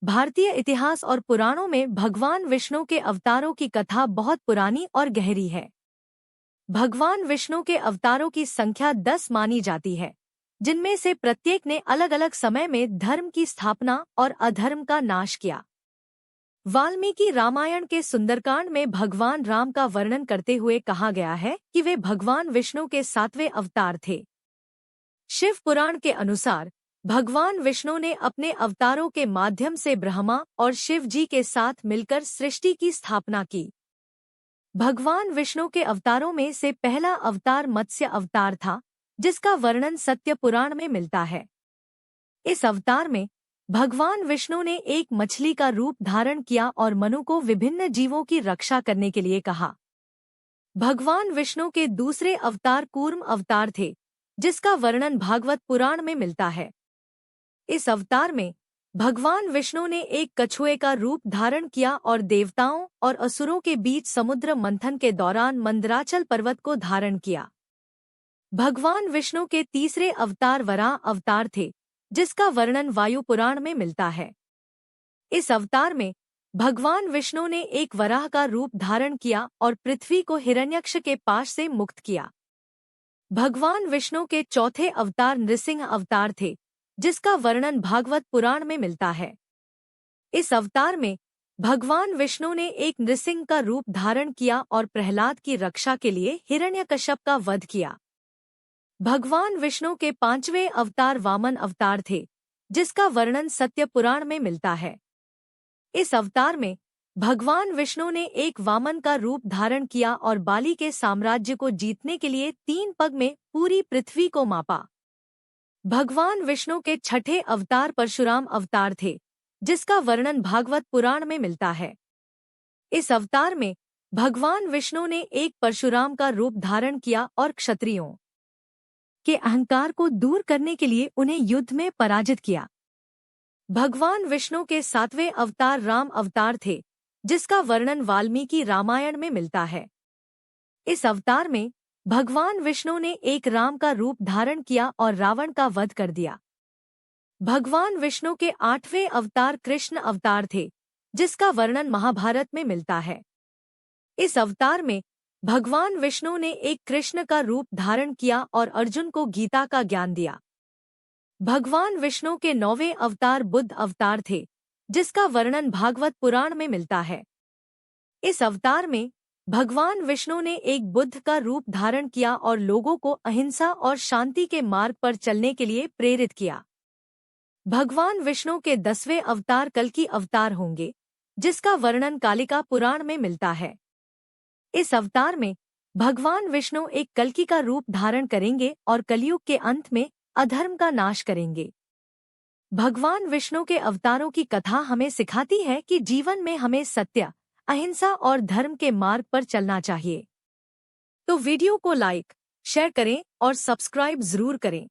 भारतीय इतिहास और पुराणों में भगवान विष्णु के अवतारों की कथा बहुत पुरानी और गहरी है। भगवान विष्णु के अवतारों की संख्या 10 मानी जाती है, जिनमें से प्रत्येक ने अलग अलग समय में धर्म की स्थापना और अधर्म का नाश किया। वाल्मीकि रामायण के सुंदरकांड में भगवान राम का वर्णन करते हुए कहा गया है कि वे भगवान विष्णु के 7वें अवतार थे। शिव पुराण के अनुसार भगवान विष्णु ने अपने अवतारों के माध्यम से ब्रह्मा और शिव जी के साथ मिलकर सृष्टि की स्थापना की। भगवान विष्णु के अवतारों में से पहला अवतार मत्स्य अवतार था, जिसका वर्णन सत्य पुराण में मिलता है। इस अवतार में भगवान विष्णु ने एक मछली का रूप धारण किया और मनु को विभिन्न जीवों की रक्षा करने के लिए कहा। भगवान विष्णु के दूसरे अवतार कूर्म अवतार थे, जिसका वर्णन भागवत पुराण में मिलता है। इस अवतार में भगवान विष्णु ने एक कछुए का रूप धारण किया और देवताओं और असुरों के बीच समुद्र मंथन के दौरान मंदराचल पर्वत को धारण किया। भगवान विष्णु के तीसरे अवतार वराह अवतार थे, जिसका वर्णन वायु पुराण में मिलता है। इस अवतार में भगवान विष्णु ने एक वराह का रूप धारण किया और पृथ्वी को हिरण्यक्ष के पाश से मुक्त किया। भगवान विष्णु के चौथे अवतार नृसिंह अवतार थे, जिसका वर्णन भागवत पुराण में मिलता है। इस अवतार में भगवान विष्णु ने एक नृसिंह का रूप धारण किया और प्रहलाद की रक्षा के लिए हिरण्यकश्यप का वध किया। भगवान विष्णु के पांचवें अवतार वामन अवतार थे, जिसका वर्णन सत्य पुराण में मिलता है। इस अवतार में भगवान विष्णु ने एक वामन का रूप धारण किया और बाली के साम्राज्य को जीतने के लिए 3 पग में पूरी पृथ्वी को मापा। भगवान विष्णु के छठे अवतार परशुराम अवतार थे, जिसका वर्णन भागवत पुराण में मिलता है। इस अवतार में भगवान विष्णु ने एक परशुराम का रूप धारण किया और क्षत्रियों के अहंकार को दूर करने के लिए उन्हें युद्ध में पराजित किया। भगवान विष्णु के 7वें अवतार राम अवतार थे, जिसका वर्णन वाल्मीकि रामायण में मिलता है। इस अवतार में भगवान विष्णु ने एक राम का रूप धारण किया और रावण का वध कर दिया। भगवान विष्णु के 8वें अवतार कृष्ण अवतार थे, जिसका वर्णन महाभारत में मिलता है। इस अवतार में भगवान विष्णु ने एक कृष्ण का रूप धारण किया और अर्जुन को गीता का ज्ञान दिया। भगवान विष्णु के 9वें अवतार बुद्ध अवतार थे, जिसका वर्णन भागवत पुराण में मिलता है। इस अवतार में भगवान विष्णु ने एक बुद्ध का रूप धारण किया और लोगों को अहिंसा और शांति के मार्ग पर चलने के लिए प्रेरित किया। भगवान विष्णु के 10वें अवतार कल्कि अवतार होंगे, जिसका वर्णन कालिका पुराण में मिलता है। इस अवतार में भगवान विष्णु एक कल्कि का रूप धारण करेंगे और कलयुग के अंत में अधर्म का नाश करेंगे। भगवान विष्णु के अवतारों की कथा हमें सिखाती है कि जीवन में हमें सत्य, अहिंसा और धर्म के मार्ग पर चलना चाहिए। तो वीडियो को लाइक, शेयर करें और सब्सक्राइब जरूर करें।